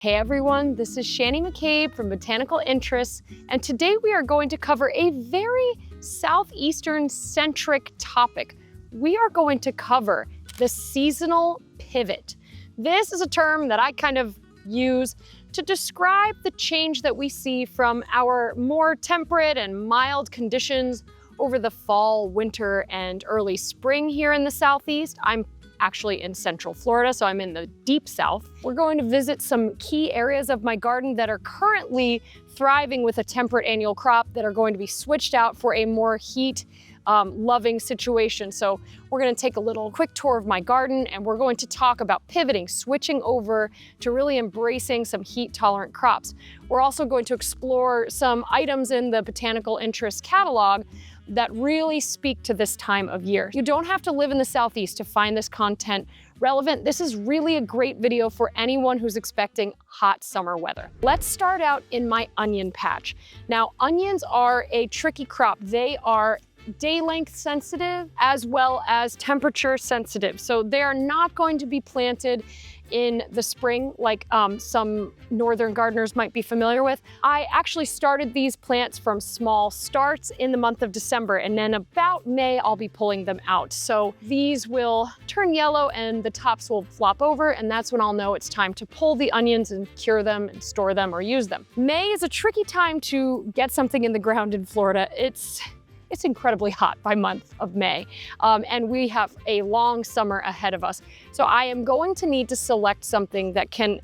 Hey everyone, this is Shannie McCabe from Botanical Interests, and today we are going to cover a very southeastern-centric topic. We are going to cover the seasonal pivot. This is a term that I kind of use to describe the change that we see from our more temperate and mild conditions over the fall, winter, and early spring here in the Southeast. I'm actually in Central Florida, so I'm in the deep South. We're going to visit some key areas of my garden that are currently thriving with a temperate annual crop that are going to be switched out for a more heat loving situation. So we're going to take a little quick tour of my garden, and we're going to talk about pivoting, switching over to really embracing some heat tolerant crops. We're also going to explore some items in the Botanical Interest catalog that really speak to this time of year. You don't have to live in the Southeast to find this content relevant. This is really a great video for anyone who's expecting hot summer weather. Let's start out in my onion patch. Now, onions are a tricky crop. They are day length sensitive as well as temperature sensitive. So they are not going to be planted in the spring like some northern gardeners might be familiar with. I actually started these plants from small starts in the month of December, and then about May I'll be pulling them out. So these will turn yellow and the tops will flop over, and that's when I'll know it's time to pull the onions and cure them and store them or use them. May is a tricky time to get something in the ground in Florida. It's incredibly hot by month of May, and we have a long summer ahead of us. So I am going to need to select something that can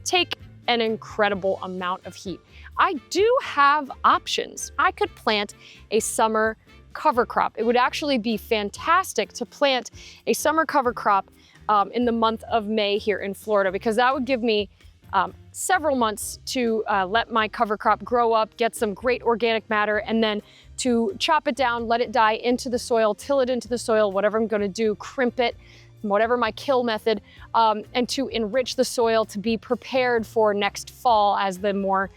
take an incredible amount of heat. I do have options. I could plant a summer cover crop. It would actually be fantastic to plant a summer cover crop in the month of May here in Florida, because that would give me several months to let my cover crop grow up, get some great organic matter, and then to chop it down, let it die into the soil, till it into the soil, whatever I'm gonna do, crimp it, whatever my kill method, and to enrich the soil to be prepared for next fall as the more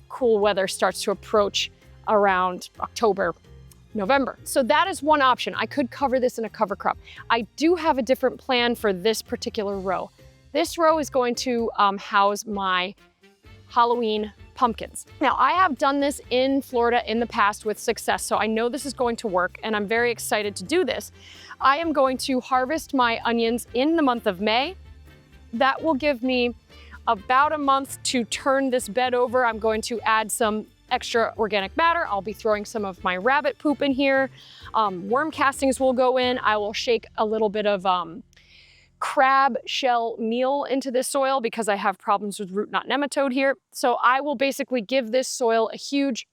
cool weather starts to approach around October, November. So that is one option. I could cover this in a cover crop. I do have a different plan for this particular row. This row is going to house my Halloween pumpkins. Now, I have done this in Florida in the past with success, so I know this is going to work, and I'm very excited to do this. I am going to harvest my onions in the month of May. That will give me about a month to turn this bed over. I'm going to add some extra organic matter. I'll be throwing some of my rabbit poop in here. Worm castings will go in. I will shake a little bit of crab shell meal into this soil because I have problems with root knot nematode here. So I will basically give this soil a huge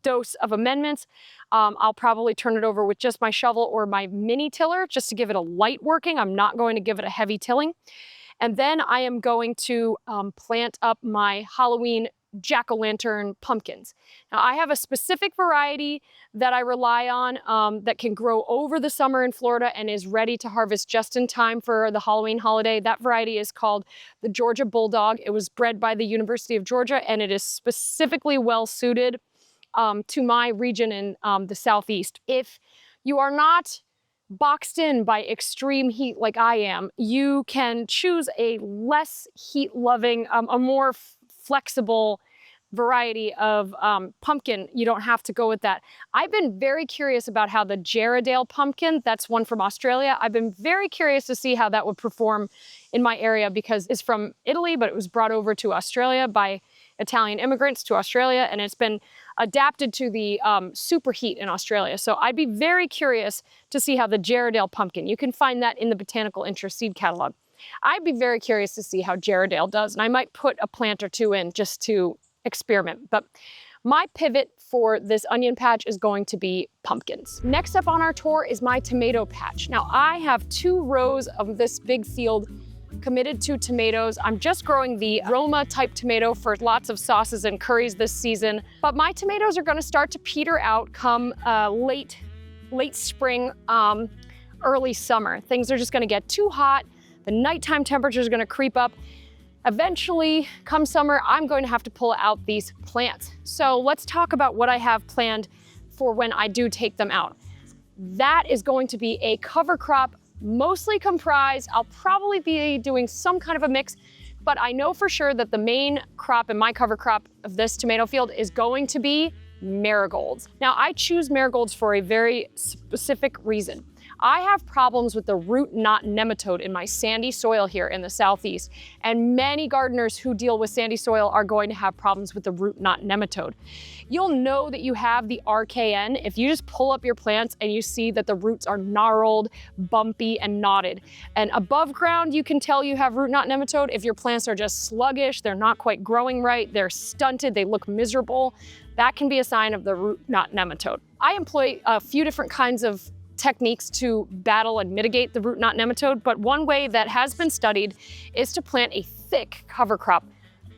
dose of amendments. I'll probably turn it over with just my shovel or my mini tiller just to give it a light working. I'm not going to give it a heavy tilling. And then I am going to plant up my Halloween jack-o'-lantern pumpkins. Now, I have a specific variety that I rely on that can grow over the summer in Florida and is ready to harvest just in time for the Halloween holiday. That variety is called the Georgia Bulldog. It was bred by the University of Georgia, and it is specifically well suited to my region in the Southeast. If you are not boxed in by extreme heat like I am, you can choose a less heat-loving, a more flexible variety of pumpkin. You don't have to go with that. I've been very curious about how the Jarrahdale pumpkin, that's one from Australia, I've been very curious to see how that would perform in my area because it's from Italy, but it was brought over to Australia by Italian immigrants to Australia, and it's been adapted to the superheat in Australia. So I'd be very curious to see how the Jarrahdale pumpkin, you can find that in the Botanical Interest seed catalog. I'd be very curious to see how Jarrahdale does, and I might put a plant or two in just to experiment. But my pivot for this onion patch is going to be pumpkins. Next up on our tour is my tomato patch. Now, I have 2 rows of this big field committed to tomatoes. I'm just growing the Roma type tomato for lots of sauces and curries this season, but my tomatoes are gonna start to peter out come late spring, early summer. Things are just gonna get too hot. The nighttime temperature is gonna creep up. Eventually, come summer, I'm going to have to pull out these plants. So let's talk about what I have planned for when I do take them out. That is going to be a cover crop, mostly comprised. I'll probably be doing some kind of a mix But I know for sure that the main crop in my cover crop of this tomato field is going to be marigolds. Now, I choose marigolds for a very specific reason. I have problems with the root knot nematode in my sandy soil here in the southeast, and many gardeners who deal with sandy soil are going to have problems with the root knot nematode. You'll know that you have the RKN if you just pull up your plants and you see that the roots are gnarled, bumpy, and knotted. And above ground, you can tell you have root knot nematode if your plants are just sluggish, they're not quite growing right, they're stunted, they look miserable. That can be a sign of the root knot nematode. I employ a few different kinds of techniques to battle and mitigate the root knot nematode, but one way that has been studied is to plant a thick cover crop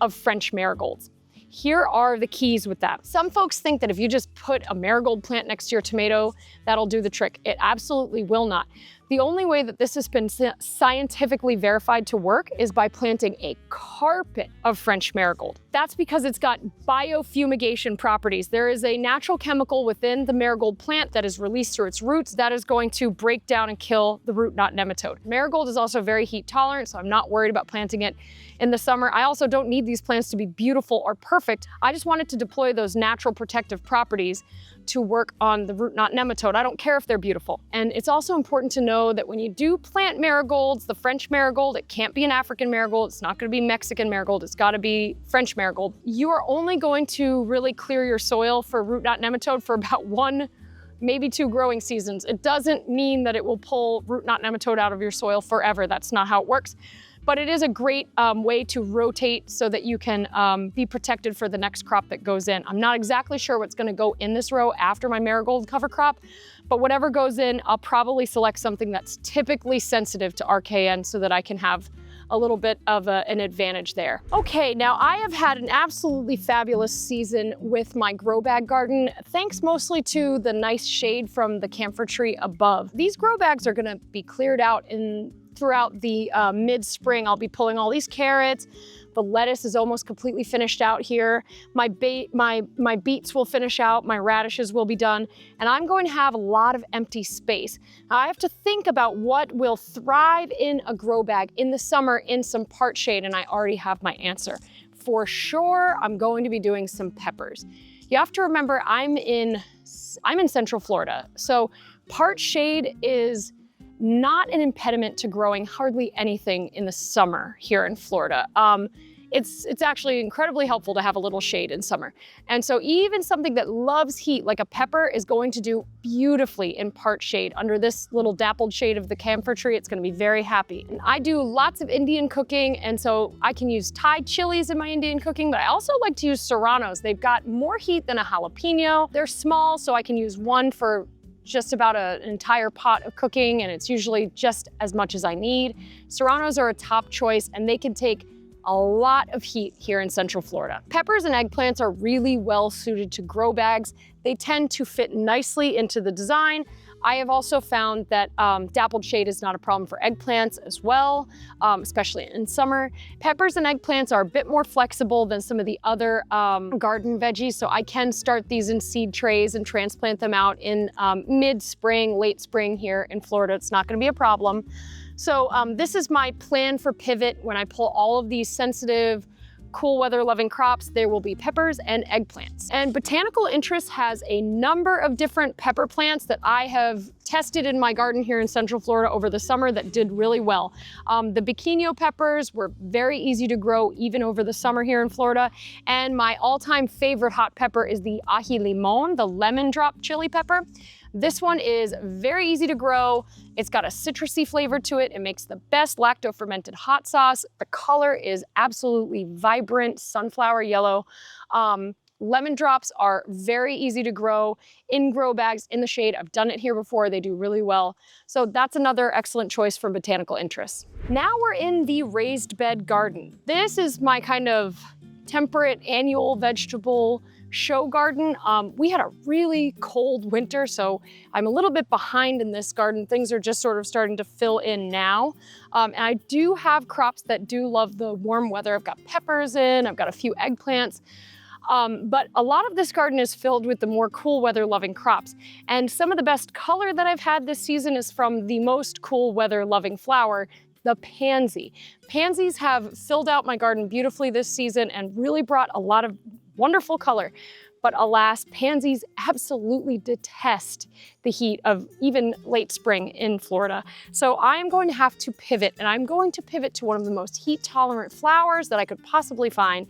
of French marigolds. Here are the keys with that. Some folks think that if you just put a marigold plant next to your tomato, that'll do the trick. It absolutely will not. The only way that this has been scientifically verified to work is by planting a carpet of French marigold. That's because it's got biofumigation properties. There is a natural chemical within the marigold plant that is released through its roots that is going to break down and kill the root knot nematode. Marigold is also very heat tolerant, so I'm not worried about planting it in the summer. I also don't need these plants to be beautiful or perfect. I just wanted to deploy those natural protective properties to work on the root knot nematode. I don't care if they're beautiful. And it's also important to know that when you do plant marigolds, the French marigold, it can't be an African marigold, it's not gonna be Mexican marigold, it's gotta be French marigold. You are only going to really clear your soil for root knot nematode for about 1, maybe 2 growing seasons. It doesn't mean that it will pull root knot nematode out of your soil forever. That's not how it works. But it is a great way to rotate so that you can be protected for the next crop that goes in. I'm not exactly sure what's gonna go in this row after my marigold cover crop, but whatever goes in, I'll probably select something that's typically sensitive to RKN so that I can have a little bit of an advantage there. Okay, now I have had an absolutely fabulous season with my grow bag garden, thanks mostly to the nice shade from the camphor tree above. These grow bags are gonna be cleared out throughout the mid-spring. I'll be pulling all these carrots. The lettuce is almost completely finished out here. My beets will finish out, my radishes will be done, and I'm going to have a lot of empty space. Now, I have to think about what will thrive in a grow bag in the summer in some part shade, and I already have my answer. For sure, I'm going to be doing some peppers. You have to remember, I'm in Central Florida, so part shade is not an impediment to growing hardly anything in the summer here in Florida. It's actually incredibly helpful to have a little shade in summer. And so even something that loves heat, like a pepper, is going to do beautifully in part shade. Under this little dappled shade of the camphor tree, it's gonna be very happy. And I do lots of Indian cooking, and so I can use Thai chilies in my Indian cooking, but I also like to use serranos. They've got more heat than a jalapeno. They're small, so I can use one for just about an entire pot of cooking, and it's usually just as much as I need. Serranos are a top choice, and they can take a lot of heat here in Central Florida. Peppers and eggplants are really well suited to grow bags. They tend to fit nicely into the design. I have also found that dappled shade is not a problem for eggplants as well, especially in summer. Peppers and eggplants are a bit more flexible than some of the other garden veggies, so I can start these in seed trays and transplant them out in mid-spring, late spring here in Florida. It's not gonna be a problem. So this is my plan for pivot. When I pull all of these sensitive, cool weather loving crops, there will be peppers and eggplants. And Botanical Interest has a number of different pepper plants that I have tested in my garden here in Central Florida over the summer that did really well. The biquinho peppers were very easy to grow even over the summer here in Florida. And my all-time favorite hot pepper is the ají limón, the lemon drop chili pepper. This one is very easy to grow. It's got a citrusy flavor to it. It makes the best lacto-fermented hot sauce. The color is absolutely vibrant, sunflower yellow. Lemon drops are very easy to grow in grow bags in the shade. I've done it here before. They do really well. So that's another excellent choice from Botanical Interest. Now we're in the raised bed garden. This is my kind of temperate annual vegetable show garden. We had a really cold winter, so I'm a little bit behind in this garden. Things are just sort of starting to fill in now. And I do have crops that do love the warm weather. I've got peppers in, I've got a few eggplants. But a lot of this garden is filled with the more cool weather loving crops. And some of the best color that I've had this season is from the most cool weather loving flower, the pansy. Pansies have filled out my garden beautifully this season and really brought a lot of wonderful color. But alas, pansies absolutely detest the heat of even late spring in Florida. So I am going to have to pivot, and I'm going to pivot to one of the most heat-tolerant flowers that I could possibly find,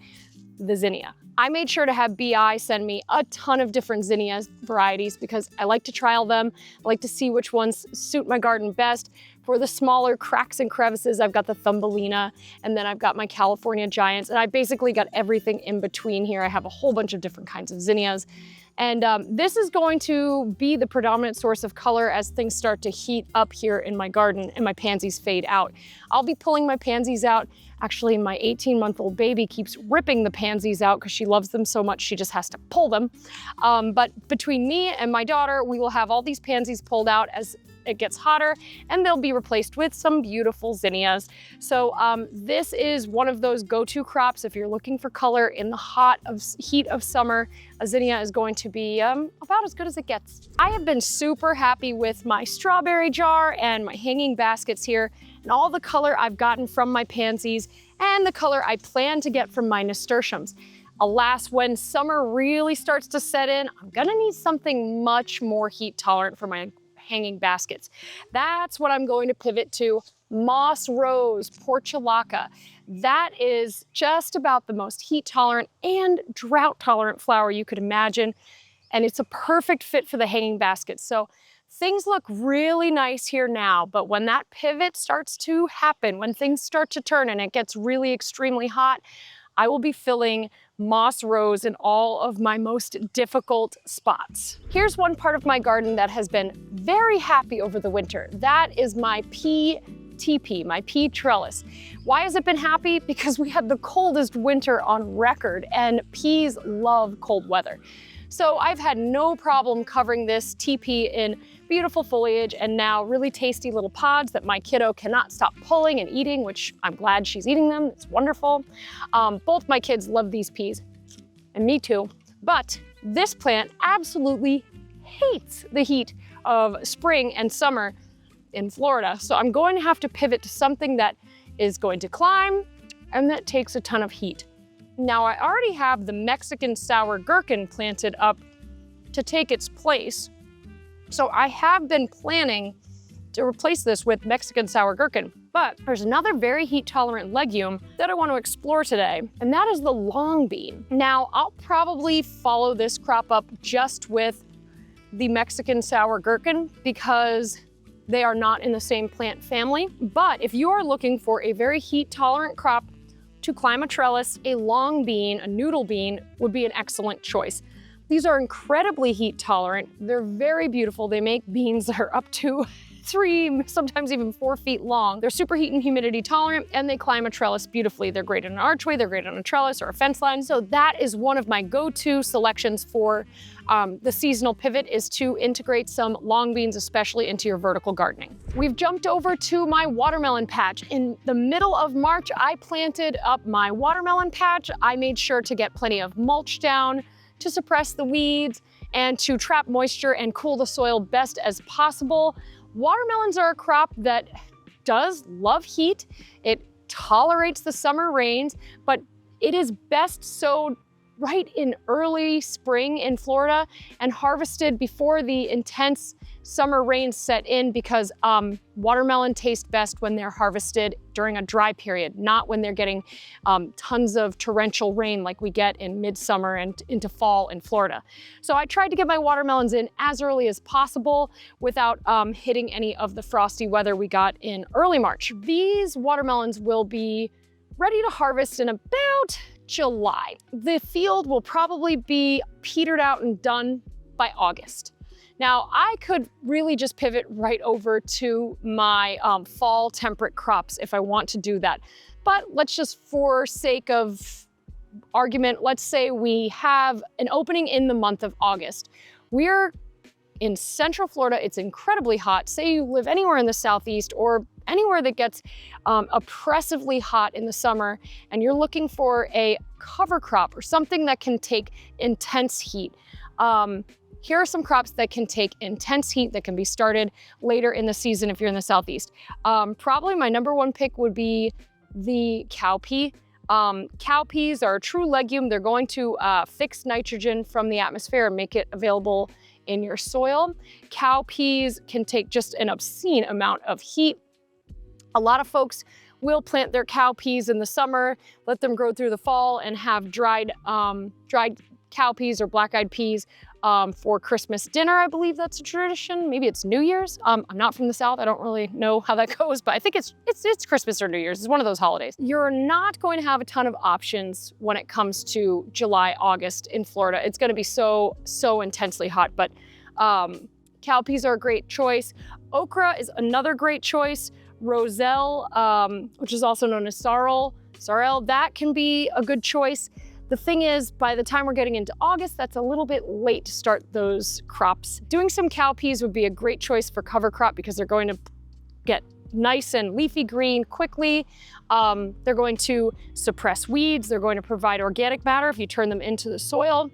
the zinnia. I made sure to have BI send me a ton of different zinnia varieties because I like to trial them. I like to see which ones suit my garden best. For the smaller cracks and crevices, I've got the Thumbelina, and then I've got my California Giants, and I basically got everything in between here. I have a whole bunch of different kinds of zinnias. And this is going to be the predominant source of color as things start to heat up here in my garden and my pansies fade out. I'll be pulling my pansies out. Actually, my 18-month-old baby keeps ripping the pansies out because she loves them so much she just has to pull them. But between me and my daughter, we will have all these pansies pulled out as it gets hotter, and they'll be replaced with some beautiful zinnias. So this is one of those go-to crops if you're looking for color in the heat of summer. A zinnia is going to be about as good as it gets. I have been super happy with my strawberry jar and my hanging baskets here, and all the color I've gotten from my pansies and the color I plan to get from my nasturtiums. Alas, when summer really starts to set in, I'm gonna need something much more heat tolerant for my hanging baskets. That's what I'm going to pivot to, moss rose portulaca. That is just about the most heat tolerant and drought tolerant flower you could imagine. And it's a perfect fit for the hanging baskets. So things look really nice here now, but when that pivot starts to happen, when things start to turn and it gets really extremely hot, I will be filling moss rose in all of my most difficult spots. Here's one part of my garden that has been very happy over the winter. That is my pea TP, my pea trellis. Why has it been happy? Because we had the coldest winter on record, and peas love cold weather. So I've had no problem covering this TP in beautiful foliage and now really tasty little pods that my kiddo cannot stop pulling and eating, which I'm glad she's eating them. It's wonderful. Both my kids love these peas, and me too. But this plant absolutely hates the heat of spring and summer in Florida. So I'm going to have to pivot to something that is going to climb and that takes a ton of heat. Now, I already have the Mexican sour gherkin planted up to take its place. So I have been planning to replace this with Mexican sour gherkin. But there's another very heat tolerant legume that I want to explore today, and that is the long bean. Now, I'll probably follow this crop up just with the Mexican sour gherkin because they are not in the same plant family. But if you are looking for a very heat tolerant crop to climb a trellis, a long bean, a noodle bean would be an excellent choice. These are incredibly heat tolerant. They're very beautiful. They make beans that are up to 3, sometimes even 4 feet long. They're super heat and humidity tolerant, and they climb a trellis beautifully. They're great in an archway, they're great on a trellis or a fence line. So that is one of my go-to selections for the seasonal pivot, is to integrate some long beans, especially into your vertical gardening. We've jumped over to my watermelon patch. In the middle of March, I planted up my watermelon patch. I made sure to get plenty of mulch down to suppress the weeds and to trap moisture and cool the soil best as possible. Watermelons are a crop that does love heat. It tolerates the summer rains, but it is best sowed right in early spring in Florida and harvested before the intense summer rains set in, because watermelon taste best when they're harvested during a dry period, not when they're getting tons of torrential rain like we get in midsummer and into fall in Florida. So I tried to get my watermelons in as early as possible without hitting any of the frosty weather we got in early March. These watermelons will be ready to harvest in about July. The field will probably be petered out and done by August. Now, I could really just pivot right over to my fall temperate crops if I want to do that. But let's just, for sake of argument, let's say we have an opening in the month of August. We're in Central Florida, it's incredibly hot. Say you live anywhere in the Southeast or anywhere that gets oppressively hot in the summer, and you're looking for a cover crop or something that can take intense heat. here are some crops that can take intense heat that can be started later in the season if you're in the Southeast. Probably my number one pick would be the cowpea. Cowpeas are a true legume. They're going to fix nitrogen from the atmosphere and make it available in your soil. Cowpeas can take just an obscene amount of heat. A lot of folks will plant their cowpeas in the summer, let them grow through the fall, and have dried cowpeas or black-eyed peas for Christmas dinner. I believe that's a tradition. Maybe it's New Year's. I'm not from the South. I don't really know how that goes, but I think it's Christmas or New Year's. It's one of those holidays. You're not going to have a ton of options when it comes to July, August in Florida. It's going to be so intensely hot, but cowpeas are a great choice. Okra is another great choice. Roselle, which is also known as sorrel, that can be a good choice. The thing is, by the time we're getting into August, that's a little bit late to start those crops. Doing some cowpeas would be a great choice for cover crop because they're going to get nice and leafy green quickly. They're going to suppress weeds. They're going to provide organic matter if you turn them into the soil.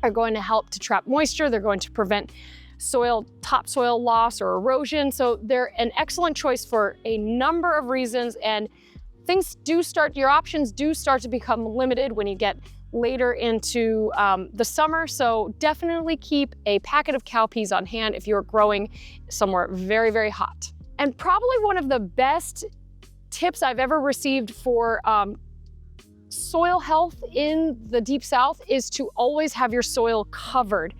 They're going to help to trap moisture. They're going to prevent topsoil loss or erosion. So they're an excellent choice for a number of reasons, and your options do start to become limited when you get later into the summer. So definitely keep a packet of cowpeas on hand if you're growing somewhere very, very hot. And probably one of the best tips I've ever received for soil health in the Deep South is to always have your soil covered.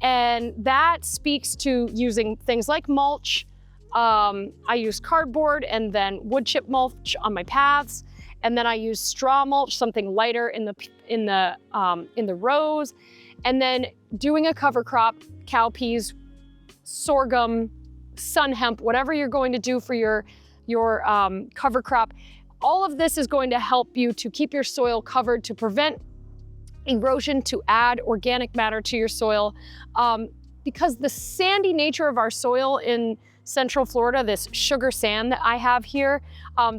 And that speaks to using things like mulch. I use cardboard and then wood chip mulch on my paths, and then I use straw mulch, something lighter in the rows, and then doing a cover crop, cowpeas, sorghum, sun hemp, whatever you're going to do for your cover crop. All of this is going to help you to keep your soil covered, to prevent erosion, to add organic matter to your soil, because the sandy nature of our soil in Central Florida, this sugar sand that I have here,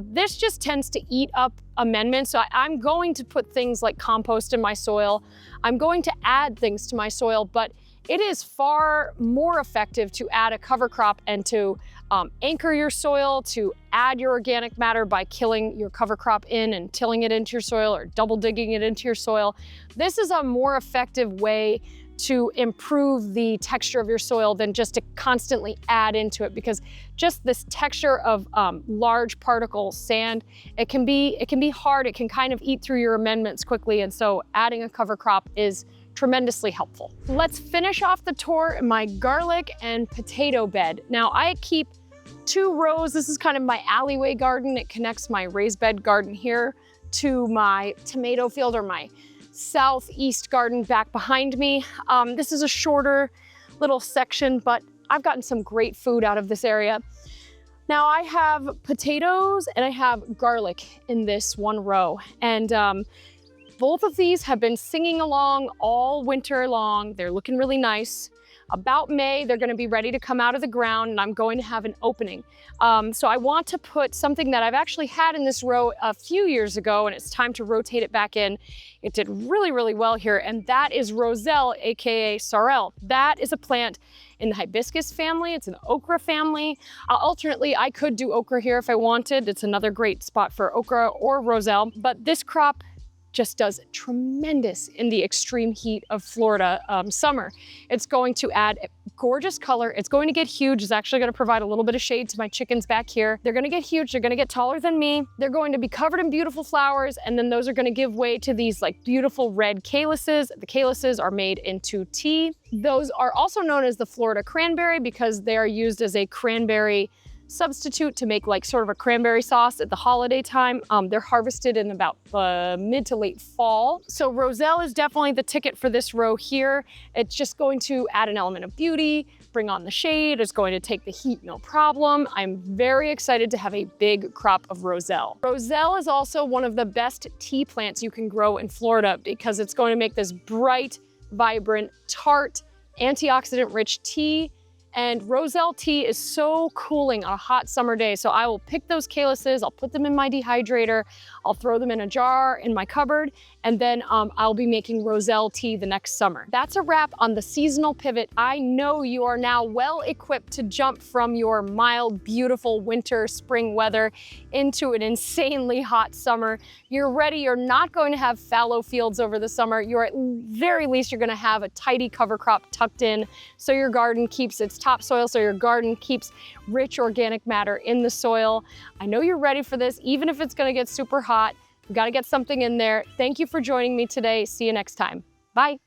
this just tends to eat up amendments. So I'm going to put things like compost in my soil. I'm going to add things to my soil, but it is far more effective to add a cover crop and to anchor your soil, to add your organic matter by killing your cover crop in and tilling it into your soil or double digging it into your soil. This is a more effective way to improve the texture of your soil than just to constantly add into it, because just this texture of large particle sand, it can be hard. It can kind of eat through your amendments quickly, and so adding a cover crop is tremendously helpful. Let's finish off the tour in my garlic and potato bed. Now I keep 2 rows. This is kind of my alleyway garden. It connects my raised bed garden here to my tomato field, or my southeast garden back behind me. This is a shorter little section, but I've gotten some great food out of this area. Now I have potatoes and I have garlic in this one row, and both of these have been singing along all winter long. They're looking really nice. About May, they're gonna be ready to come out of the ground, and I'm going to have an opening. So I want to put something that I've actually had in this row a few years ago, and it's time to rotate it back in. It did really, really well here, and that is roselle, AKA sorrel. That is a plant in the hibiscus family. It's an okra family. Alternately, I could do okra here if I wanted. It's another great spot for okra or roselle, but this crop just does tremendous in the extreme heat of Florida summer. It's going to add a gorgeous color. It's going to get huge. It's actually going to provide a little bit of shade to my chickens back here. They're going to get huge. They're going to get taller than me. They're going to be covered in beautiful flowers, and then those are going to give way to these like beautiful red calyces. The calyces are made into tea. Those are also known as the Florida cranberry because they are used as a cranberry substitute to make like sort of a cranberry sauce at the holiday time. They're harvested in about mid to late fall. So roselle is definitely the ticket for this row here. It's just going to add an element of beauty, bring on the shade. It's going to take the heat, no problem. I'm very excited to have a big crop of roselle. Roselle is also one of the best tea plants you can grow in Florida because it's going to make this bright, vibrant, tart, antioxidant-rich tea. And roselle tea is so cooling on a hot summer day. So I will pick those calyces, I'll put them in my dehydrator, I'll throw them in a jar in my cupboard, and then I'll be making roselle tea the next summer. That's a wrap on the seasonal pivot. I know you are now well equipped to jump from your mild, beautiful winter, spring weather into an insanely hot summer. You're ready. You're not going to have fallow fields over the summer. You're at very least, you're going to have a tidy cover crop tucked in so your garden keeps its topsoil, so your garden keeps rich organic matter in the soil. I know you're ready for this, even if it's going to get super hot. We've got to get something in there. Thank you for joining me today. See you next time. Bye.